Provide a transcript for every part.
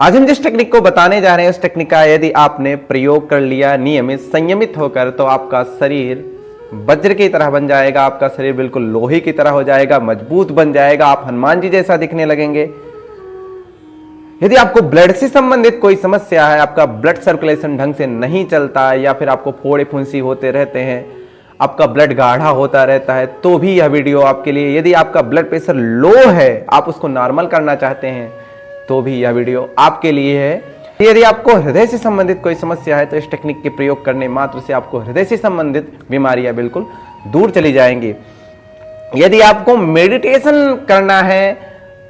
आज हम जिस टेक्निक को बताने जा रहे हैं उस टेक्निक का यदि आपने प्रयोग कर लिया नियमित संयमित होकर तो आपका शरीर वज्र की तरह बन जाएगा। आपका शरीर बिल्कुल लोहे की तरह हो जाएगा, मजबूत बन जाएगा। आप हनुमान जी जैसा दिखने लगेंगे। यदि आपको ब्लड से संबंधित कोई समस्या है, आपका ब्लड सर्कुलेशन ढंग से नहीं चलता है या फिर आपको फोड़े फुंसी होते रहते हैं, आपका ब्लड गाढ़ा होता रहता है, तो भी यह वीडियो आपके लिए। यदि आपका ब्लड प्रेशर लो है, आप उसको नॉर्मल करना चाहते हैं, तो भी यह वीडियो आपके लिए है। यदि आपको हृदय से संबंधित कोई समस्या है तो इस टेक्निक के प्रयोग करने मात्र से आपको हृदय से संबंधित बीमारियां बिल्कुल दूर चली जाएंगी। यदि आपको मेडिटेशन करना है,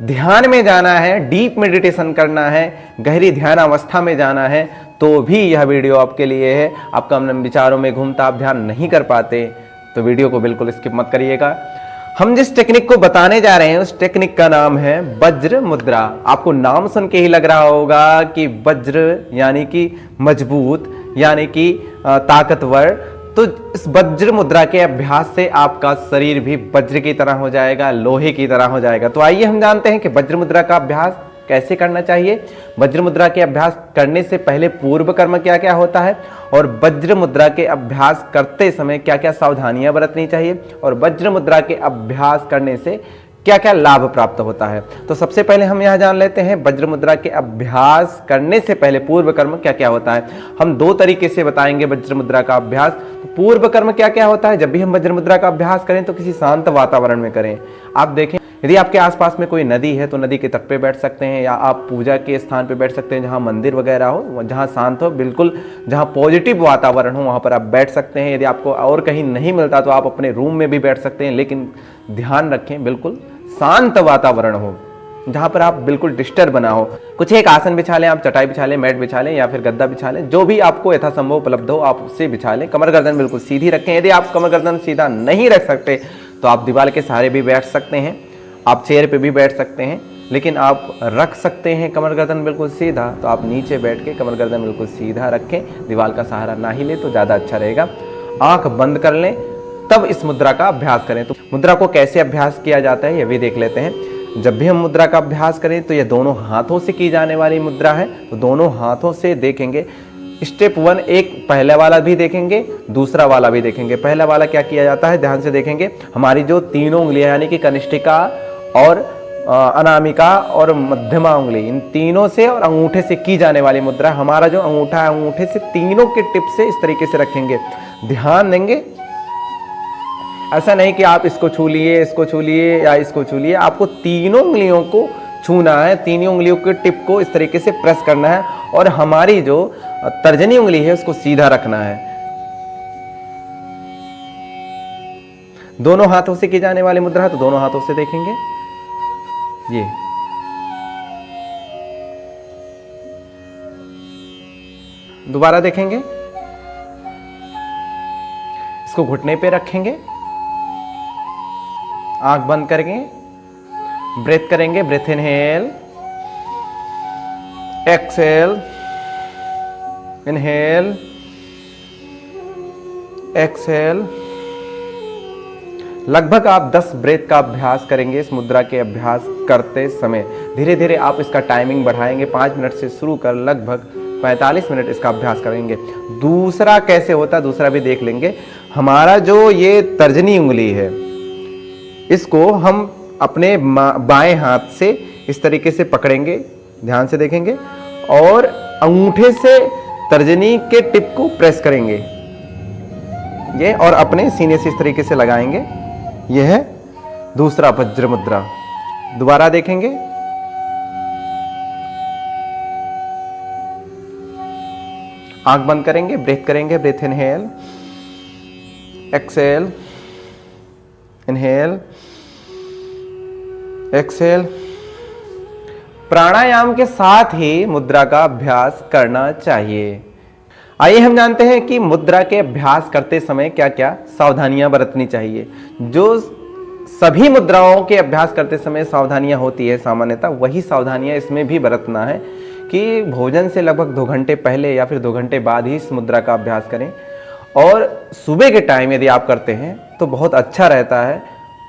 ध्यान में जाना है, डीप मेडिटेशन करना है, गहरी ध्यान अवस्था में जाना है, तो भी यह वीडियो आपके लिए है। आपका मन विचारों में घूमता, आप ध्यान नहीं कर पाते, तो वीडियो को बिल्कुल स्किप मत करिएगा। हम जिस टेक्निक को बताने जा रहे हैं उस टेक्निक का नाम है वज्र मुद्रा। आपको नाम सुन के ही लग रहा होगा कि वज्र यानी कि मजबूत, यानी कि ताकतवर। तो इस वज्र मुद्रा के अभ्यास से आपका शरीर भी वज्र की तरह हो जाएगा, लोहे की तरह हो जाएगा। तो आइए हम जानते हैं कि वज्र मुद्रा का अभ्यास कैसे करना चाहिए। वज्र मुद्रा के अभ्यास करने से पहले पूर्व कर्म क्या क्या होता है और वज्र मुद्रा के अभ्यास करते समय क्या क्या सावधानियां बरतनी चाहिए और वज्र मुद्रा के अभ्यास करने से क्या क्या लाभ प्राप्त होता है। तो सबसे पहले हम यह जान लेते हैं वज्र मुद्रा के अभ्यास करने से पहले पूर्व कर्म क्या क्या होता है। हम दो तरीके से बताएंगे वज्र मुद्रा का अभ्यास। तो पूर्व कर्म क्या क्या होता है, जब भी हम वज्र मुद्रा का अभ्यास करें तो किसी शांत वातावरण में करें। आप देखें, यदि आपके आसपास में कोई नदी है तो नदी के तट पे बैठ सकते हैं, या आप पूजा के स्थान पे बैठ सकते हैं जहां मंदिर वगैरह हो, जहां शांत हो, बिल्कुल जहां पॉजिटिव वातावरण हो, वहां पर आप बैठ सकते हैं। यदि आपको और कहीं नहीं मिलता तो आप अपने रूम में भी बैठ सकते हैं, लेकिन ध्यान रखें बिल्कुल शांत वातावरण हो जहां पर आप बिल्कुल डिस्टर्ब ना हो। कुछ एक आसन बिछा लें, आप चटाई बिछा लें, मैट बिछा लें या फिर गद्दा बिछा लें, जो भी आपको यथासंभव उपलब्ध हो आप उससे बिछा लें। कमर गर्दन बिल्कुल सीधी रखें। यदि आप कमर गर्दन सीधा नहीं रख सकते तो आप दीवार के सहारे भी बैठ सकते हैं, आप चेयर पे भी बैठ सकते हैं, लेकिन आप रख सकते हैं कमर गर्दन बिल्कुल सीधा, तो आप नीचे बैठ के कमर गर्दन बिल्कुल सीधा रखें, दीवार का सहारा ना ही ले तो ज़्यादा अच्छा रहेगा। आंख बंद कर लें, तब इस मुद्रा का अभ्यास करें। तो मुद्रा को कैसे अभ्यास किया जाता है यह भी देख लेते हैं। जब भी हम मुद्रा का अभ्यास करें तो यह दोनों हाथों से की जाने वाली मुद्रा है। तो दोनों हाथों से देखेंगे। स्टेप 1 एक पहले वाला भी देखेंगे, दूसरा वाला भी देखेंगे। पहला वाला क्या किया जाता है, ध्यान से देखेंगे। हमारी जो तीनों उंगलियां यानी कि कनिष्ठिका और अनामिका और मध्यमा उंगली, इन तीनों से और अंगूठे से की जाने वाली मुद्रा। हमारा जो अंगूठा है, अंगूठे से तीनों के टिप से इस तरीके से रखेंगे, ध्यान देंगे। ऐसा नहीं कि आप इसको छू लिए, इसको छू लिए या इसको छू लिए, आपको तीनों उंगलियों को छूना है, तीनों उंगलियों के टिप को इस तरीके से प्रेस करना है और हमारी जो तर्जनी उंगली है उसको सीधा रखना है। दोनों हाथों से की जाने वाली मुद्रा है तो दोनों हाथों से देखेंगे। ये दोबारा देखेंगे, इसको घुटने पे रखेंगे, आंख बंद करेंगे, ब्रेथ करेंगे। Breath inhale, exhale, inhale, exhale. लगभग आप 10 ब्रेथ का अभ्यास करेंगे इस मुद्रा के अभ्यास करते समय। धीरे धीरे आप इसका टाइमिंग बढ़ाएंगे। 5 मिनट से शुरू कर लगभग 45 मिनट इसका अभ्यास करेंगे। दूसरा कैसे होता है दूसरा भी देख लेंगे। हमारा जो ये तर्जनी उंगली है, इसको हम अपने बाएं हाथ से इस तरीके से पकड़ेंगे, ध्यान से देखेंगे, और अंगूठे से तर्जनी के टिप को प्रेस करेंगे ये, और अपने सीने से इस तरीके से लगाएंगे। यह है दूसरा वज्र मुद्रा। दोबारा देखेंगे, आंख बंद करेंगे, ब्रेथ करेंगे। Breath inhale, exhale, inhale, exhale. Pranayama के साथ ही मुद्रा का अभ्यास करना चाहिए। आइए हम जानते हैं कि मुद्रा के अभ्यास करते समय क्या क्या सावधानियां बरतनी चाहिए। जो सभी मुद्राओं के अभ्यास करते समय सावधानियां होती है सामान्यतः, वही सावधानियां इसमें भी बरतना है कि भोजन से लगभग 2 घंटे पहले या फिर 2 घंटे बाद ही इस मुद्रा का अभ्यास करें। और सुबह के टाइम यदि आप करते हैं तो बहुत अच्छा रहता है।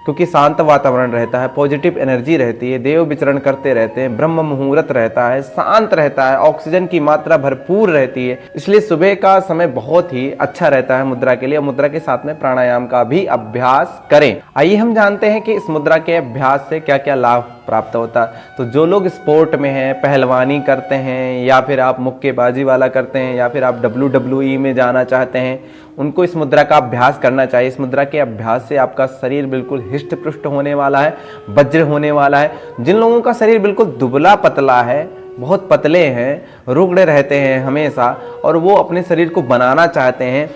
क्योंकि शांत वातावरण रहता है, पॉजिटिव एनर्जी रहती है, देव विचरण करते रहते हैं, ब्रह्म मुहूर्त रहता है, शांत रहता है, ऑक्सीजन की मात्रा भरपूर रहती है। इसलिए सुबह का समय बहुत ही अच्छा रहता है मुद्रा के लिए। मुद्रा के साथ में प्राणायाम का भी अभ्यास करें। आइए हम जानते हैं कि इस मुद्रा के अभ्यास से क्या क्या लाभ प्राप्त होता है। तो जो लोग स्पोर्ट में हैं, पहलवानी करते हैं, या फिर आप मुक्केबाजी वाला करते हैं, या फिर आप WWE में जाना चाहते हैं, उनको इस मुद्रा का अभ्यास करना चाहिए। इस मुद्रा के अभ्यास से आपका शरीर बिल्कुल हिष्ट पृष्ट होने वाला है, वज्र होने वाला है। जिन लोगों का शरीर बिल्कुल दुबला पतला है, बहुत पतले हैं, रुग्ण रहते हैं हमेशा, और वो अपने शरीर को बनाना चाहते हैं,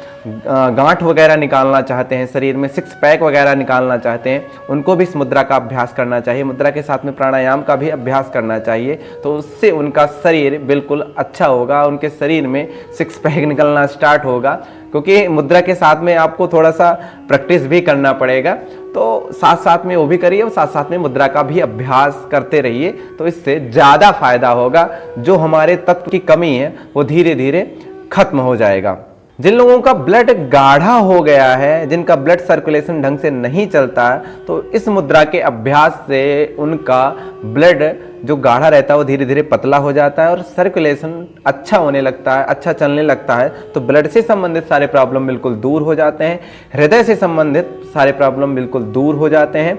गांठ वगैरह निकालना चाहते हैं, शरीर में सिक्स पैक वगैरह निकालना चाहते हैं, उनको भी इस मुद्रा का अभ्यास करना चाहिए। मुद्रा के साथ में प्राणायाम का भी अभ्यास करना चाहिए। तो उससे उनका शरीर बिल्कुल अच्छा होगा, उनके शरीर में सिक्स पैक निकलना स्टार्ट होगा। क्योंकि मुद्रा के साथ में आपको थोड़ा सा प्रैक्टिस भी करना पड़ेगा, तो साथ साथ में वो भी करिए और साथ साथ में मुद्रा का भी अभ्यास करते रहिए। तो इससे ज़्यादा फायदा होगा। जो हमारे तत्व की कमी है वो धीरे धीरे खत्म हो जाएगा। जिन लोगों का ब्लड गाढ़ा हो गया है, जिनका ब्लड सर्कुलेशन ढंग से नहीं चलता है, तो इस मुद्रा के अभ्यास से उनका ब्लड जो गाढ़ा रहता है वो धीरे धीरे पतला हो जाता है और सर्कुलेशन अच्छा होने लगता है, अच्छा चलने लगता है। तो ब्लड से संबंधित सारे प्रॉब्लम बिल्कुल दूर हो जाते हैं, हृदय से संबंधित सारे प्रॉब्लम बिल्कुल दूर हो जाते हैं।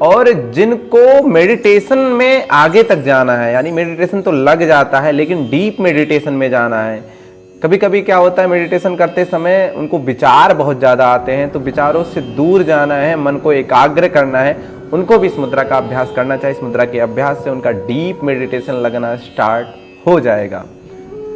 और जिनको मेडिटेशन में आगे तक जाना है, यानी मेडिटेशन तो लग जाता है लेकिन डीप मेडिटेशन में जाना है। कभी कभी क्या होता है, मेडिटेशन करते समय उनको विचार बहुत ज़्यादा आते हैं, तो विचारों से दूर जाना है, मन को एकाग्र करना है, उनको भी इस मुद्रा का अभ्यास करना चाहिए। इस मुद्रा के अभ्यास से उनका डीप मेडिटेशन लगना स्टार्ट हो जाएगा।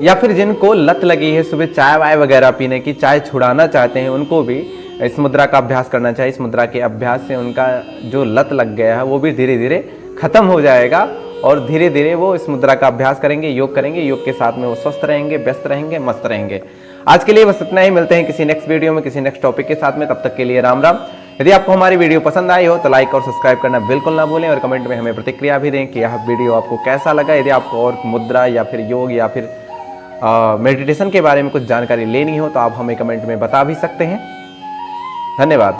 या फिर जिनको लत लगी है सुबह चाय वाय वगैरह पीने की, चाय छुड़ाना चाहते हैं, उनको भी इस मुद्रा का अभ्यास करना चाहिए। इस मुद्रा के अभ्यास से उनका जो लत लग गया है वो भी धीरे धीरे खत्म हो जाएगा और धीरे धीरे वो इस मुद्रा का अभ्यास करेंगे, योग करेंगे। योग के साथ में वो स्वस्थ रहेंगे, व्यस्त रहेंगे, मस्त रहेंगे। आज के लिए बस इतना ही। मिलते हैं किसी नेक्स्ट वीडियो में, किसी नेक्स्ट टॉपिक के साथ में। तब तक के लिए राम राम। यदि आपको हमारी वीडियो पसंद आई हो तो लाइक और सब्सक्राइब करना बिल्कुल ना भूलें और कमेंट में हमें प्रतिक्रिया भी दें कि यह वीडियो आपको कैसा लगा। यदि आपको और मुद्रा या फिर योग या फिर मेडिटेशन के बारे में कुछ जानकारी लेनी हो तो आप हमें कमेंट में बता भी सकते हैं। धन्यवाद।